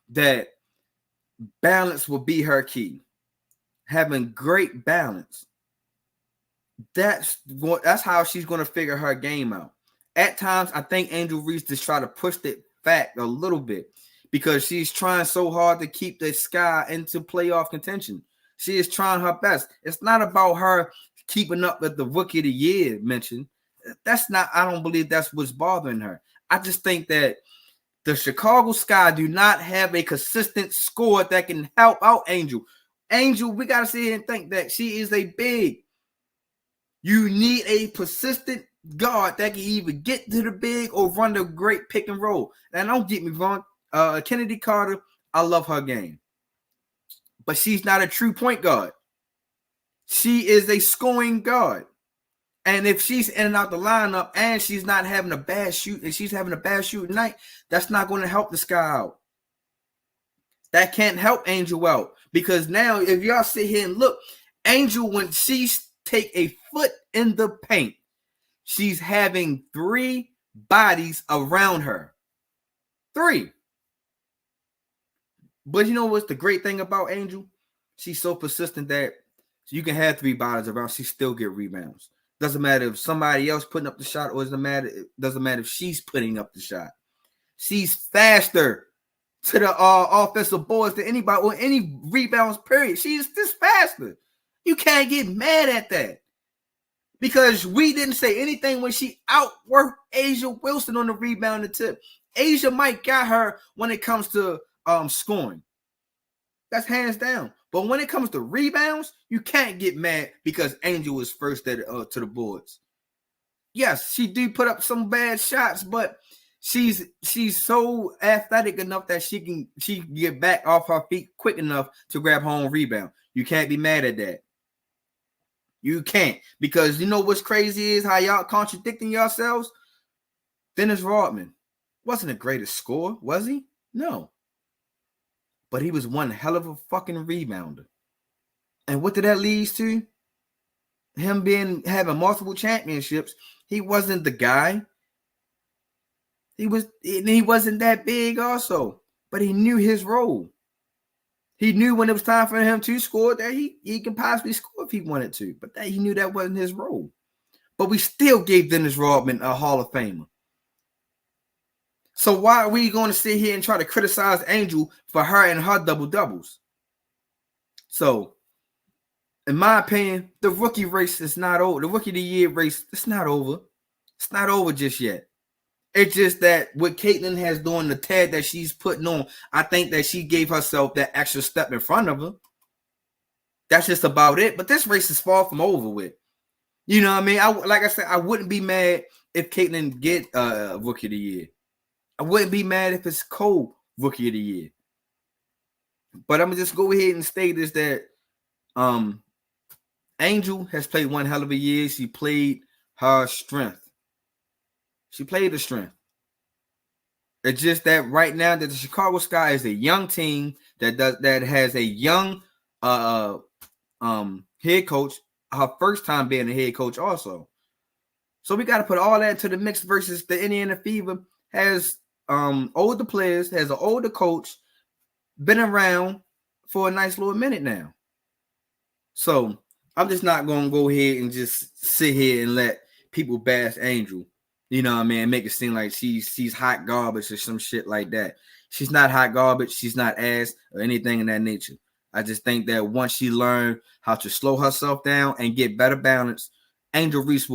that balance will be her key, having great balance, that's how she's going to figure her game out. At times, I think Angel Reese just try to push it back a little bit because she's trying so hard to keep the Sky into playoff contention. She is trying her best. It's not about her keeping up with the Rookie of the Year mention. That's not, I don't believe that's what's bothering her. I just think that the Chicago Sky do not have a consistent score that can help out Angel. Angel, we got to sit here and think that she is a big. You need a persistent guard that can either get to the big or run the great pick and roll. And don't get me wrong, Kennedy Carter, I love her game. But she's not a true point guard. She is a scoring guard. And if she's in and out the lineup and she's not having a bad shoot and she's having a bad shooting night, that's not going to help the Sky out. That can't help Angel out. Because now if y'all sit here and look, Angel, when she's take a foot in the paint, she's having 3 bodies around her. 3. But you know what's the great thing about Angel? She's so persistent that you can have 3 bodies around, she still get rebounds. Doesn't matter if somebody else putting up the shot, or doesn't matter if she's putting up the shot. She's faster to the offensive boards than anybody or any rebounds, period. She's just faster. You can't get mad at that. Because we didn't say anything when she outworked Asia Wilson on the rebound tip. Asia might got her when it comes to scoring. That's hands down. But when it comes to rebounds, you can't get mad because Angel was first at to the boards. Yes, she did put up some bad shots, but she's so athletic enough that she can get back off her feet quick enough to grab her own rebound. You can't be mad at that. You can't, because you know what's crazy is how y'all contradicting yourselves. Dennis Rodman wasn't the greatest scorer, was he? No. But he was one hell of a fucking rebounder. And what did that lead to? Him having multiple championships. He wasn't the guy. He wasn't that big also, but he knew his role. He knew when it was time for him to score that he can possibly score if he wanted to, but he knew that wasn't his role. But we still gave Dennis Rodman a Hall of Famer. So why are we going to sit here and try to criticize Angel for her and her double-doubles? So, in my opinion, the rookie race is not over. The rookie of the year race, it's not over. It's not over just yet. It's just that what Caitlin has doing, the tag that she's putting on, I think that she gave herself that extra step in front of her. That's just about it. But this race is far from over with. You know what I mean? Like I said, I wouldn't be mad if Caitlin get rookie of the year. I wouldn't be mad if it's Cole rookie of the year. But I'm going to just go ahead and state this, that Angel has played one hell of a year. She played her strength. She played the strength. It's just that right now that the Chicago Sky is a young team that has a young head coach, her first time being a head coach also. So we got to put all that to the mix versus the Indiana Fever has older players, has an older coach, been around for a nice little minute now. So I'm just not going to go ahead and just sit here and let people bash Angel. You know what I mean? Make it seem like she's hot garbage or some shit like that. She's not hot garbage. She's not ass or anything in that nature. I just think that once she learned how to slow herself down and get better balance, Angel Reese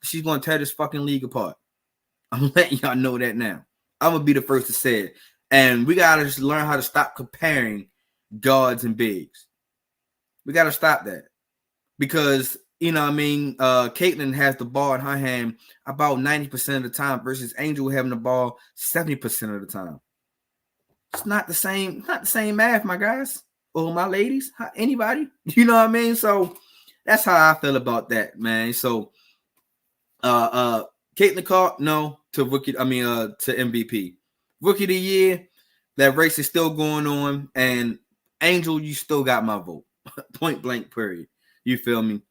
she's going to tear this fucking league apart. I'm letting y'all know that now. I'm going to be the first to say it. And we got to just learn how to stop comparing guards and bigs. We got to stop that. Because, you know what I mean, Caitlin has the ball in her hand about 90% of the time versus Angel having the ball 70% of the time. It's not the same math, my guys. Or my ladies. Anybody. You know what I mean? So that's how I feel about that, man. So Caitlin Clark, no, to MVP. Rookie of the year, that race is still going on. And Angel, you still got my vote. Point blank, period. You feel me?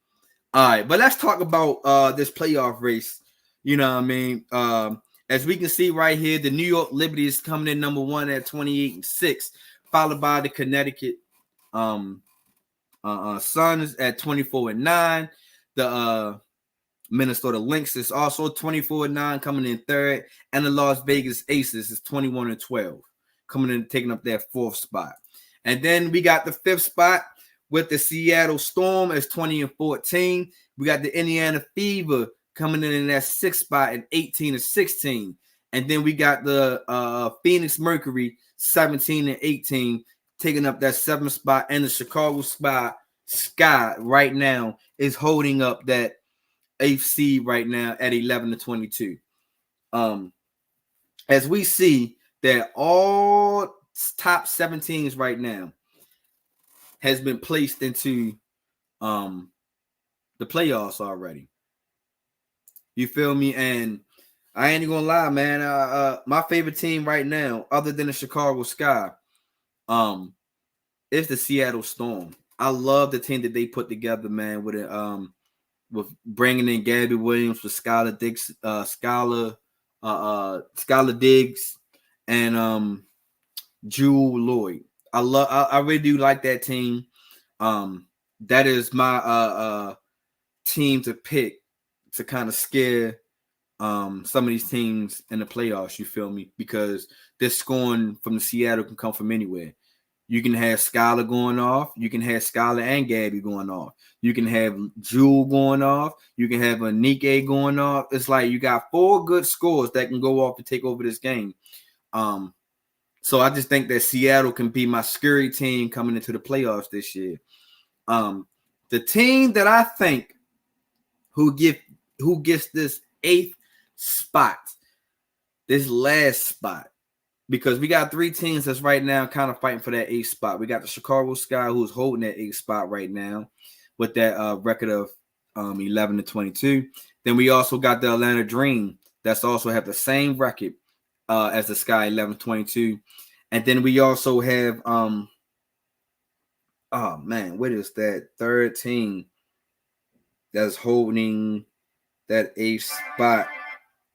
All right, but let's talk about this playoff race. You know what I mean? As we can see right here, the New York Liberty is coming in number 1 at 28-6, followed by the Connecticut Suns at 24-9. The Minnesota Lynx is also 24-9, coming in 3rd, and the Las Vegas Aces is 21-12, coming in taking up their 4th spot. And then we got the 5th spot with the Seattle Storm as 20-14. We got the Indiana Fever coming in that 6th spot at 18-16. And then we got the Phoenix Mercury 17-18 taking up that 7th spot. And the Chicago Sky right now is holding up that 8th seed right now at 11-22. As we see that all top 7 teams right now has been placed into the playoffs already. You feel me? And I ain't gonna lie, man. My favorite team right now, other than the Chicago Sky, is the Seattle Storm. I love the team that they put together, man, with it. with bringing in Gabby Williams with Skylar Diggs, and Jewel Lloyd. I really do like that team. That is my team to pick to kind of scare some of these teams in the playoffs, you feel me? Because this scoring from the Seattle can come from anywhere. You can have Skylar going off. You can have Skylar and Gabby going off. You can have Jewel going off. You can have Anike going off. It's like you got 4 good scores that can go off and take over this game. So I just think that Seattle can be my scary team coming into the playoffs this year. The team that I think who gets this 8th spot, this last spot, because we got 3 teams that's right now kind of fighting for that 8th spot. We got the Chicago Sky, who's holding that 8th spot right now with that record of 11-22. Then we also got the Atlanta Dream that's also have the same record as the Sky, 11-22. And then we also have what is that third team that's holding that 8th spot?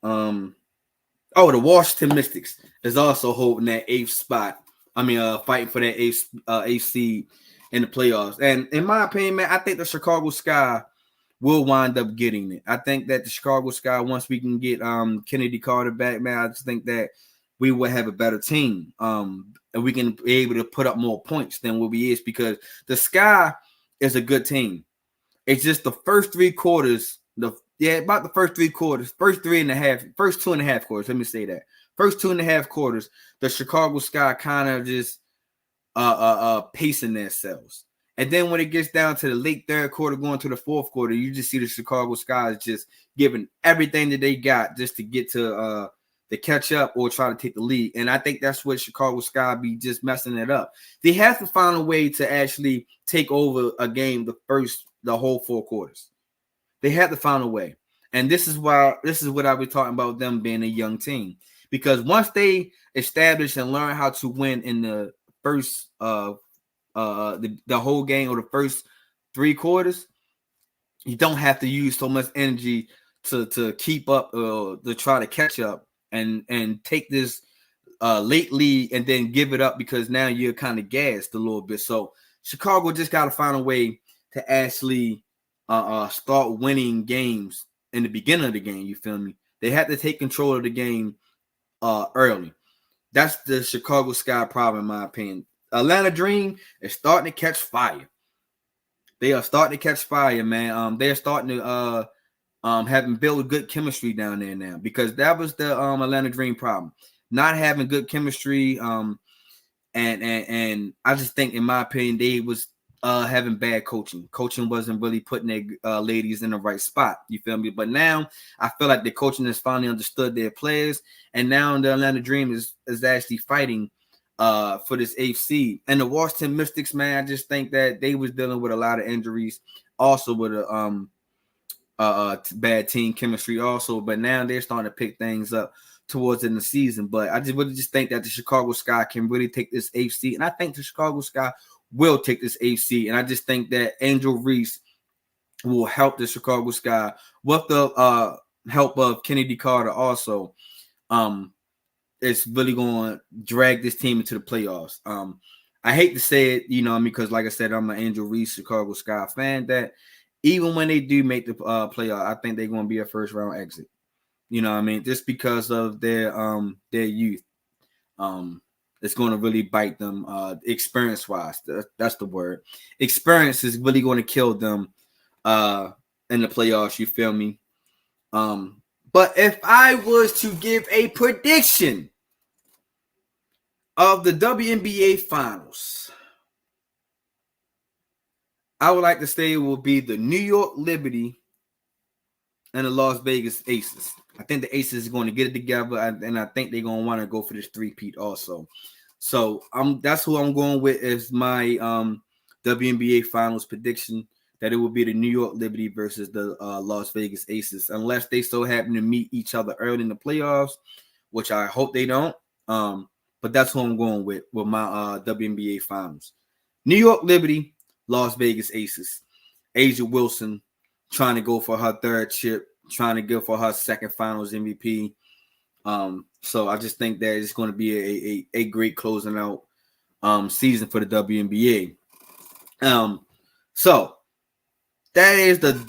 The Washington Mystics is also holding that 8th spot. Fighting for that 8th seed in the playoffs. And in my opinion, man, I think the Chicago Sky will wind up getting it. I think that the Chicago Sky, once we can get Kennedy Carter back, man, I just think that we will have a better team. And we can be able to put up more points than what we is, because the Sky is a good team. It's just the first 3 quarters, about the first 3 quarters, first 2.5 quarters. Let me say that. First 2.5 quarters, the Chicago Sky kind of just pacing themselves. And then when it gets down to the late 3rd quarter, going to the 4th quarter, you just see the Chicago Sky is just giving everything that they got just to get to catch up or try to take the lead. And I think that's what Chicago Sky be just messing it up. They have to find a way to actually take over a game the whole 4 quarters. They had to find a way. And this is what I was talking about, them being a young team. Because once they establish and learn how to win in the first the whole game or the first 3 quarters, you don't have to use so much energy to keep up to try to catch up and take this late lead and then give it up, because now you're kind of gassed a little bit. So Chicago just got to find a way to actually start winning games in the beginning of the game. You feel me? They had to take control of the game early. That's the Chicago Sky problem, in my opinion. Atlanta Dream is starting to catch fire. They are starting to catch fire, man. They're starting to having built good chemistry down there now, because that was the Atlanta Dream problem, not having good chemistry. And I just think, in my opinion, they was having bad coaching. Coaching wasn't really putting their ladies in the right spot. You feel me? But now I feel like the coaching has finally understood their players, and now the Atlanta Dream is actually fighting for this 8th seed. And the Washington Mystics, man, I just think that they was dealing with a lot of injuries, also with a bad team chemistry also. But now they're starting to pick things up towards in the season. But I just really think that the Chicago Sky can really take this 8th seed, and I think the Chicago Sky will take this 8th seed. And I just think that Angel Reese will help the Chicago Sky with the help of Kennedy Carter also. It's really going to drag this team into the playoffs. I hate to say it, because like I said, I'm an Angel Reese Chicago Sky fan, that even when they do make the playoff, I think they're going to be a first round exit. Just because of their youth. It's going to really bite them experience-wise. That's the word. Experience is really going to kill them in the playoffs, you feel me? But if I was to give a prediction of the WNBA Finals, I would like to say it will be the New York Liberty and the Las Vegas Aces. I think the Aces are going to get it together, and I think they're going to want to go for this 3-peat also. So that's who I'm going with as my WNBA Finals prediction, that it will be the New York Liberty versus the Las Vegas Aces, unless they so happen to meet each other early in the playoffs, which I hope they don't. But that's who I'm going with my WNBA Finals. New York Liberty, Las Vegas Aces. Asia Wilson, trying to go for her third chip, trying to go for her second finals MVP. So I just think that it's going to be a great closing out season for the WNBA. So that is the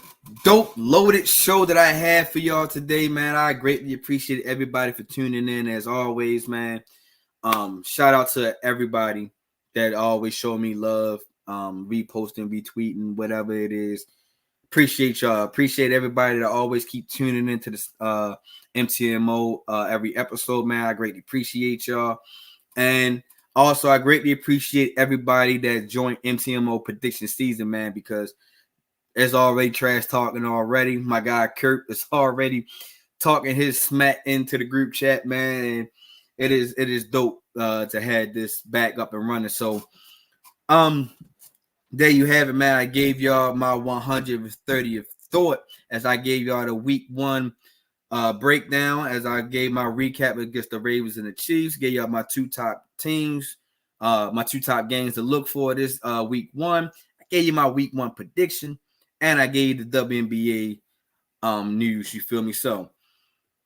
dope loaded show that I have for y'all today, man. I greatly appreciate everybody for tuning in as always, man. Shout out to everybody that always show me love, reposting, retweeting, whatever it is. Appreciate y'all. Appreciate everybody that always keep tuning into this MTMO every episode, man. I greatly appreciate y'all. And also, I greatly appreciate everybody that joined MTMO prediction season, man, because it's already trash talking already. My guy Kurt is already talking his smack into the group chat, man. And it is dope to have this back up and running. So, there you have it, man. I gave y'all my 130th thought as I gave y'all the week 1 breakdown, as I gave my recap against the Ravens and the Chiefs, gave y'all my 2 top teams, my 2 top games to look for this week 1. I gave you my week 1 prediction, and I gave you the WNBA news. You feel me? So,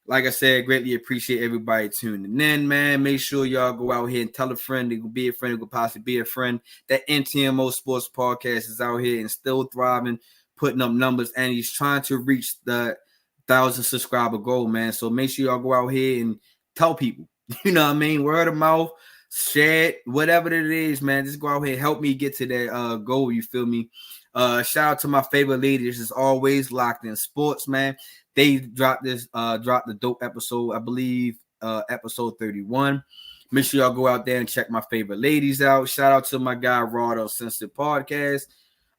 like I said, greatly appreciate everybody tuning in, man. Make sure y'all go out here and tell a friend, it could be a friend, it could possibly be a friend. That MTMO Sports Podcast is out here and still thriving, putting up numbers, and he's trying to reach the 1,000 subscriber goal, man. So make sure y'all go out here and tell people. You know what I mean? Word of mouth, share it, whatever it is, man. Just go out here and help me get to that goal. You feel me? Shout out to my favorite ladies, as always, Locked In Sports, man. They dropped the dope episode, I believe, episode 31. Make sure y'all go out there and check my favorite ladies out. Shout out to my guy Rado Sensitive Podcast,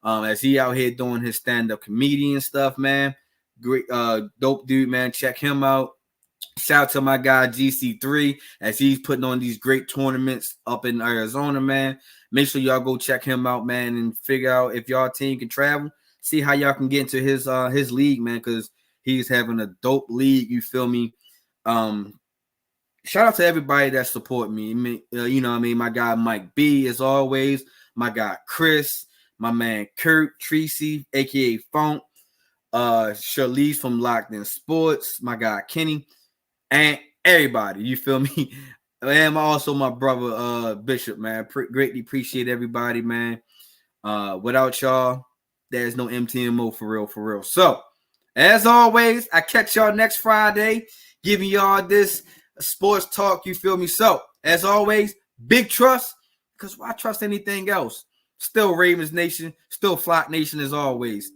as he out here doing his stand-up comedian stuff, man. Great, dope dude, man. Check him out. Shout out to my guy GC3, as he's putting on these great tournaments up in Arizona, man. Make sure y'all go check him out, man, and figure out if y'all team can travel. See how y'all can get into his league, man, because he's having a dope league. You feel me? Shout out to everybody that support me. You know what I mean? My guy Mike B, as always. My guy Chris. My man Kurt Tracy, a.k.a. Funk. Charlize from Locked In Sports. My guy Kenny. And everybody. You feel me? And also my brother Bishop, man. Greatly appreciate everybody, man. Without y'all, there's no MTMO for real. So, as always, I catch y'all next Friday, giving y'all this sports talk, you feel me? So, as always, big trust, because why trust anything else? Still Ravens Nation, still Flock Nation as always.